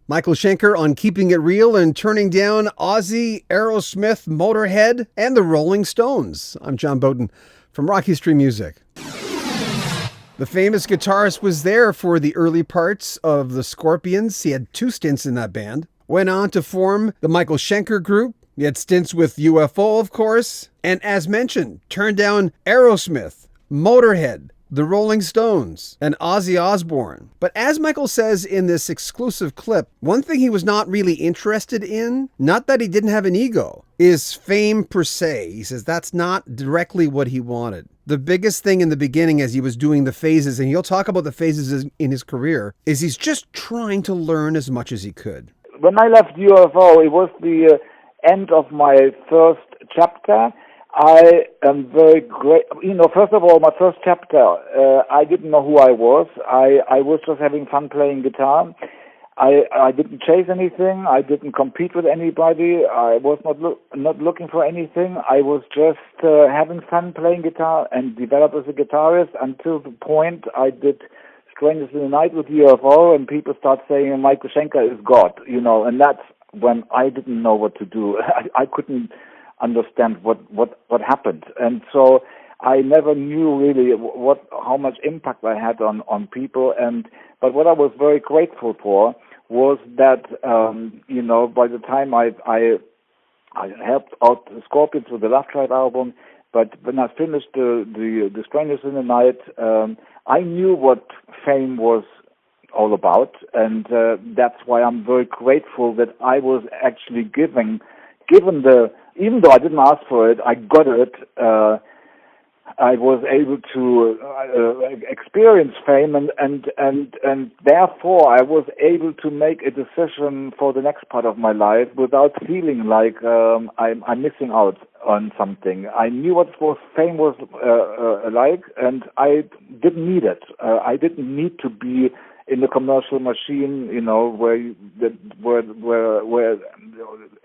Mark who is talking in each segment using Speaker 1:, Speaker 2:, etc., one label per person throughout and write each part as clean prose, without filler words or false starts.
Speaker 1: Michael Schenker on Keeping It Real and turning down Ozzy, Aerosmith, Motorhead, and the Rolling Stones. I'm John Beaudin from Rock History Music. The famous guitarist was there for the early parts of the Scorpions. He had 2 stints in that band. Went on to form the Michael Schenker Group. He had stints with UFO, of course. And as mentioned, turned down Aerosmith, Motorhead, the Rolling Stones, and Ozzy Osbourne. But as Michael says in this exclusive clip, one thing he was not really interested in, not that he didn't have an ego, is fame per se. He says that's not directly what he wanted. The biggest thing in the beginning as he was doing the phases, and he'll talk about the phases in his career, is he's just trying to learn as much as he could.
Speaker 2: When I left UFO, it was the end of my first chapter. I am very great. First of all, my first chapter, I didn't know who I was. I was just having fun playing guitar. I didn't chase anything. I didn't compete with anybody. I was not looking for anything. I was just having fun playing guitar and developed as a guitarist until the point I did Strangers in the Night with UFO, and people start saying Michael Schenker is God, and that's when I didn't know what to do. I couldn't understand what happened, and so I never knew really how much impact I had on people. But what I was very grateful for was that by the time I helped out the Scorpions with the Love Tribe album, but when I finished the Strangers in the Night, I knew what fame was all about, and that's why I'm very grateful that I was actually given even though I didn't ask for it, I got it. I was able to experience fame, and therefore I was able to make a decision for the next part of my life without feeling like I'm missing out on something. I knew what fame was like, and I didn't need it. I didn't need to be in the commercial machine, where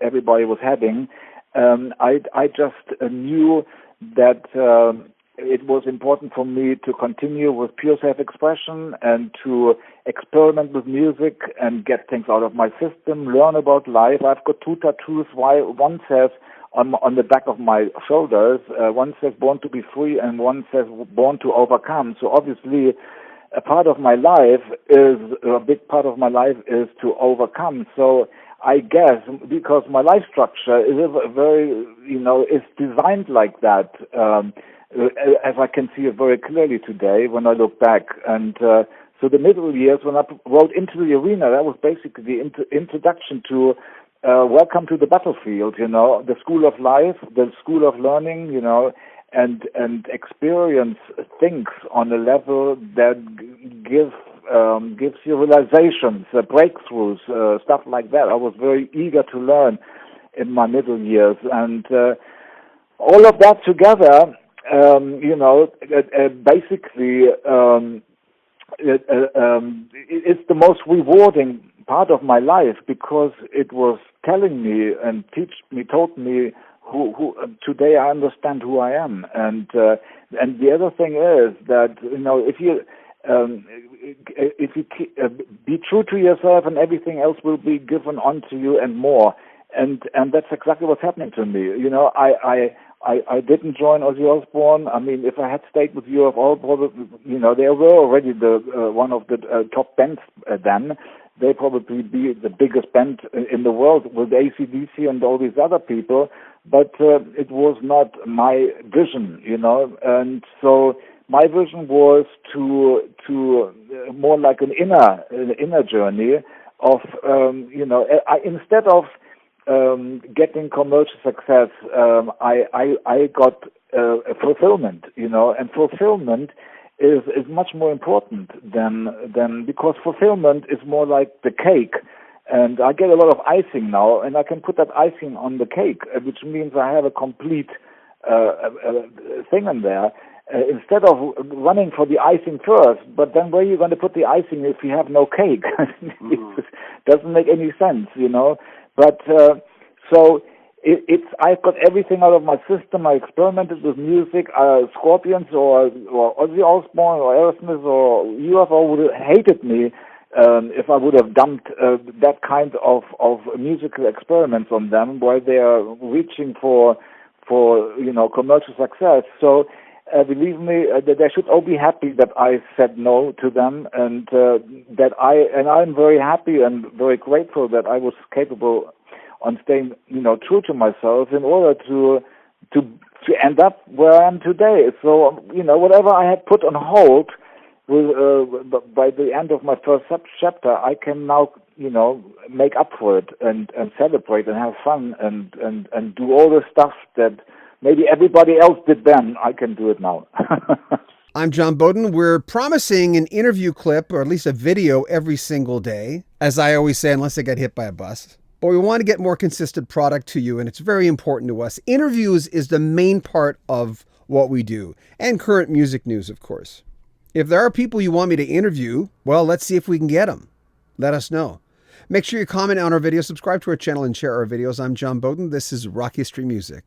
Speaker 2: everybody was heading. I just knew that it was important for me to continue with pure self-expression and to experiment with music and get things out of my system, learn about life. I've got 2 tattoos. One says on the back of my shoulders, one says "Born to be free" and one says "Born to overcome." So obviously, a big part of my life is to overcome. So I guess because my life structure is is designed like that, as I can see it very clearly today when I look back. And so the middle years, when I wrote Into the Arena, that was basically the introduction to welcome to the battlefield, the school of life, the school of learning, and experience things on a level that gives you realizations, breakthroughs, stuff like that. I was very eager to learn in my middle years, and all of that together, basically, it's the most rewarding part of my life because it was telling me and told me who today I understand who I am, and the other thing is that if you be true to yourself, and everything else will be given onto you and more, and that's exactly what's happening to me. I didn't join Ozzy Osbourne. I mean, if I had stayed with UFO, probably, they were already the one of the top bands then. They probably be the biggest band in the world with AC/DC and all these other people, but it was not my vision, and so my vision was to more like an inner journey of, instead of getting commercial success, I got fulfillment, and fulfillment is much more important than because fulfillment is more like the cake, and I get a lot of icing now, and I can put that icing on the cake, which means I have a complete thing in there. Instead of running for the icing first, but then where are you going to put the icing if you have no cake? It doesn't make any sense, But so I've got everything out of my system. I experimented with music. Scorpions or Ozzy Osbourne or Aerosmith or UFO would have hated me if I would have dumped that kind of musical experiments on them while they are reaching for commercial success. So believe me, they should all be happy that I said no to them, and I'm very happy and very grateful that I was capable on staying true to myself in order to end up where I am today. So whatever I had put on hold by the end of my first chapter, I can now make up for it and celebrate and have fun and do all the stuff that maybe everybody else did then. I can do it now.
Speaker 1: I'm John Beaudin. We're promising an interview clip, or at least a video, every single day. As I always say, unless I get hit by a bus. But we want to get more consistent product to you, and it's very important to us. Interviews is the main part of what we do, and current music news, of course. If there are people you want me to interview, well, let's see if we can get them. Let us know. Make sure you comment on our video, subscribe to our channel, and share our videos. I'm John Beaudin. This is Rock History Music.